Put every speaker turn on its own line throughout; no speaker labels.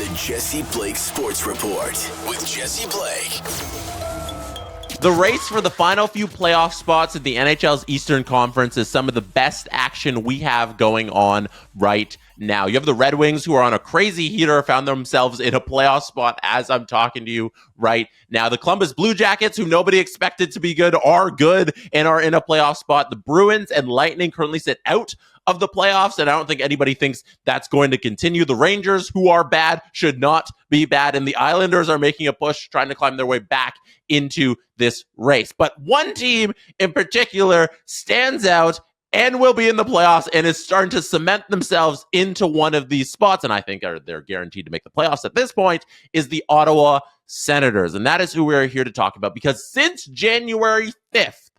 The Jesse Blake Sports Report with Jesse Blake.
The race for the final few playoff spots in the NHL's Eastern Conference is some of the best action we have going on right now. You have the Red Wings, who are on a crazy heater, found themselves in a playoff spot as I'm talking to you right now. The Columbus Blue Jackets, who nobody expected to be good, are good and are in a playoff spot. The Bruins and Lightning currently sit out of the playoffs, and I don't think anybody thinks that's going to continue. The Rangers, who are bad, should not be bad, and the Islanders are making a push, trying to climb their way back into this race. But one team in particular stands out and will be in the playoffs and is starting to cement themselves into one of these spots, and I think they're guaranteed to make the playoffs at this point, is the Ottawa Senators. And that is who we're here to talk about, because since January 5th,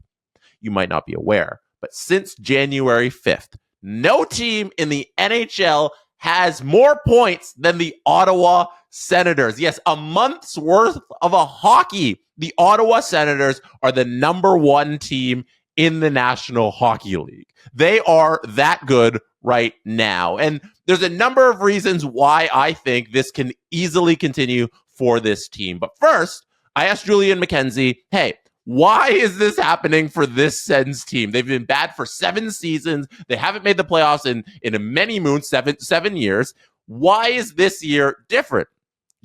you might not be aware, but since January 5th, no team in the NHL has more points than the Ottawa Senators. Yes, a month's worth of a hockey. The Ottawa Senators are the number one team in the National Hockey League. They are that good right now. And there's a number of reasons why I think this can easily continue for this team. But first, I asked Julian McKenzie, hey, why is this happening for this Sens team? They've been bad for 7 seasons. They haven't made the playoffs in a many moons, seven years. Why is this year different?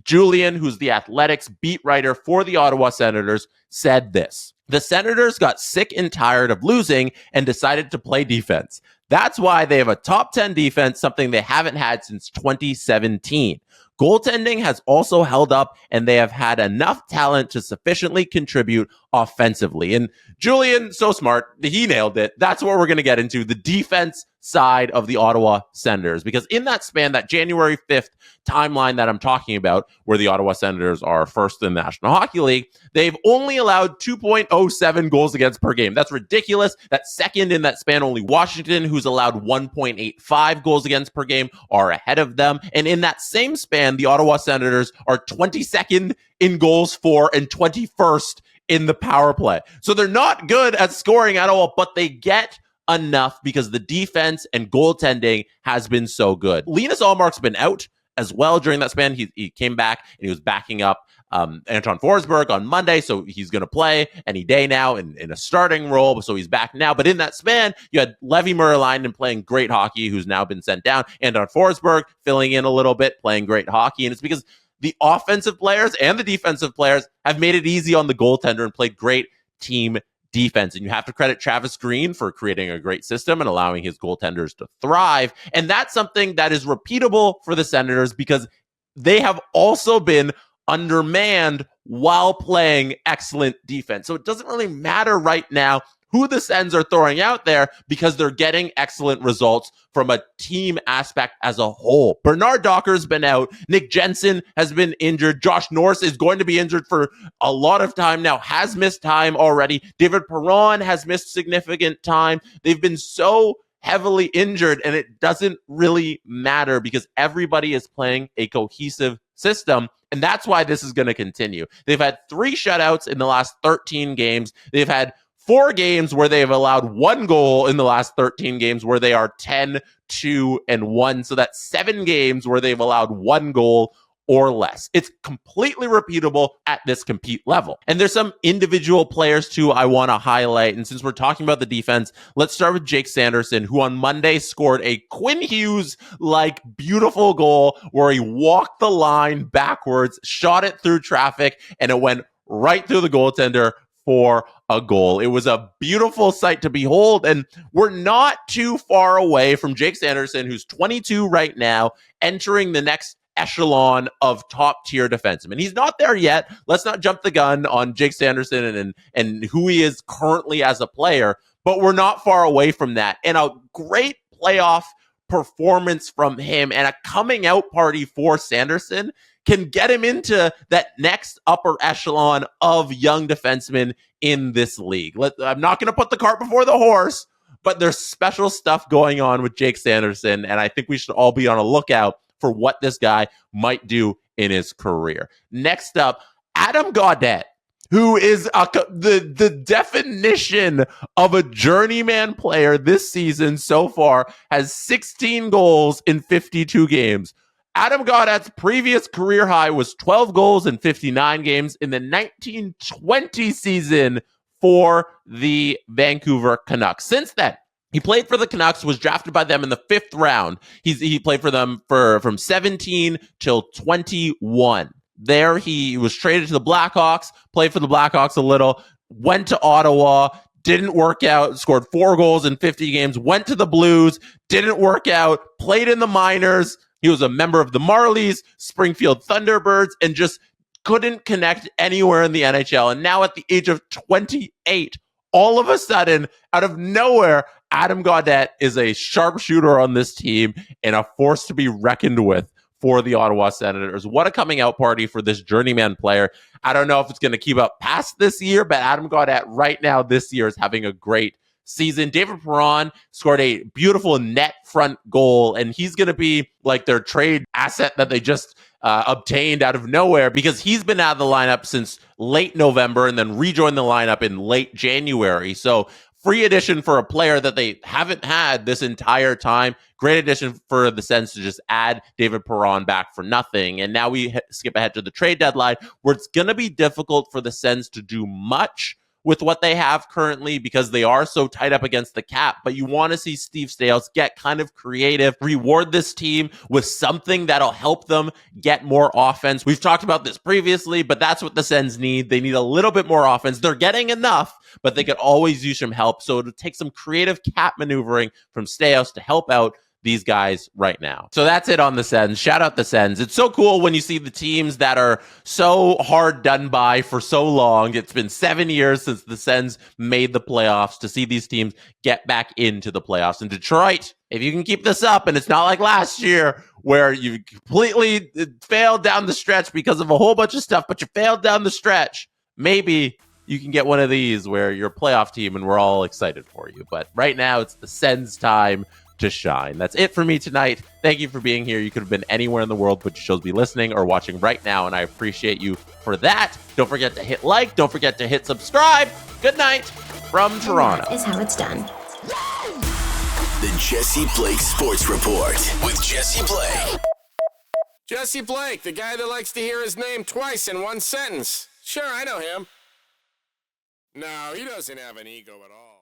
Julian, who's the Athletics beat writer for the Ottawa Senators, said this: the Senators got sick and tired of losing and decided to play defense. That's why they have a top 10 defense, something they haven't had since 2017. Goaltending has also held up, and they have had enough talent to sufficiently contribute offensively. And Julian, so smart, he nailed it. That's what we're going to get into, the defense side of the Ottawa Senators. Because in that span, that January 5th timeline that I'm talking about, where the Ottawa Senators are first in the National Hockey League, they've only allowed 2.07 goals against per game. That's ridiculous. That's second in that span. Only Washington, who's allowed 1.85 goals against per game, are ahead of them. And in that same span, the Ottawa Senators are 22nd in goals for and 21st in the power play. So they're not good at scoring at all, but they get enough because the defense and goaltending has been so good. Linus Ullmark's been out as well during that span. He came back and he was backing up Anton Forsberg on Monday, so he's going to play any day now in a starting role, so he's back now. But in that span, you had Levi Merilainen playing great hockey, who's now been sent down, and Anton Forsberg filling in a little bit, playing great hockey, and it's because the offensive players and the defensive players have made it easy on the goaltender and played great team defense. And you have to credit Travis Green for creating a great system and allowing his goaltenders to thrive. And that's something that is repeatable for the Senators because they have also been undermanned while playing excellent defense. So it doesn't really matter right now who the Sens are throwing out there because they're getting excellent results from a team aspect as a whole. Bernard Docker's been out. Nick Jensen has been injured. Josh Norris is going to be injured for a lot of time now, has missed time already. David Perron has missed significant time. They've been so heavily injured, and it doesn't really matter because everybody is playing a cohesive system, and that's why this is going to continue. They've had 3 shutouts in the last 13 games. They've had 4 games where they have allowed 1 goal in the last 13 games where they are 10-2-1. So that's 7 games where they've allowed 1 goal or less. It's completely repeatable at this compete level. And there's some individual players too I want to highlight. And since we're talking about the defense, let's start with Jake Sanderson, who on Monday scored a Quinn Hughes-like beautiful goal where he walked the line backwards, shot it through traffic, and it went right through the goaltender for a goal. It was a beautiful sight to behold, and we're not too far away from Jake Sanderson, who's 22 right now, entering the next echelon of top-tier defensemen. He's not there yet. Let's not jump the gun on Jake Sanderson and who he is currently as a player, but we're not far away from that. And a great playoff performance from him and a coming out party for Sanderson can get him into that next upper echelon of young defensemen in this league. I'm not going to put the cart before the horse, but there's special stuff going on with Jake Sanderson, and I think we should all be on a lookout for what this guy might do in his career. Next up, Adam Gaudette, who is the definition of a journeyman player this season so far, has 16 goals in 52 games. Adam Gaudette's previous career high was 12 goals in 59 games in the 1920 season for the Vancouver Canucks. Since then, he played for the Canucks, was drafted by them in the 5th round. He played for them from 17 till 21. There, he was traded to the Blackhawks, played for the Blackhawks a little, went to Ottawa, didn't work out, scored 4 goals in 50 games, went to the Blues, didn't work out, played in the minors. He was a member of the Marlies, Springfield Thunderbirds, and just couldn't connect anywhere in the NHL. And now at the age of 28, all of a sudden, out of nowhere, Adam Gaudette is a sharpshooter on this team and a force to be reckoned with for the Ottawa Senators. What a coming out party for this journeyman player. I don't know if it's going to keep up past this year, but Adam Gaudette right now this year is having a great season. David Perron scored a beautiful net front goal, and he's going to be like their trade asset that they just obtained out of nowhere, because he's been out of the lineup since late November and then rejoined the lineup in late January. So free addition for a player that they haven't had this entire time. Great addition for the Sens to just add David Perron back for nothing. And now we skip ahead to the trade deadline, where it's going to be difficult for the Sens to do much with what they have currently because they are so tight up against the cap. But you want to see Steve Staios get kind of creative, reward this team with something that'll help them get more offense. We've talked about this previously, but that's what the Sens need. They need a little bit more offense. They're getting enough, but they could always use some help. So it'll take some creative cap maneuvering from Staios to help out these guys right now. So that's it on the Sens. Shout out the Sens. It's so cool when you see the teams that are so hard done by for so long. It's been 7 years since the Sens made the playoffs, to see these teams get back into the playoffs. And Detroit, if you can keep this up, and it's not like last year where you completely failed down the stretch because of a whole bunch of stuff, but you failed down the stretch, maybe you can get one of these where you're a playoff team and we're all excited for you. But right now, it's the Sens' time to shine. That's it for me tonight. Thank you for being here. You could have been anywhere in the world, but you chose to be listening or watching right now, and I appreciate you for that. Don't forget to hit like. Don't forget to hit subscribe. Good night from Toronto.
That is how it's done.
The Jesse Blake Sports Report with Jesse Blake.
Jesse Blake, the guy that likes to hear his name twice in one sentence. Sure, I know him. No, he doesn't have an ego at all.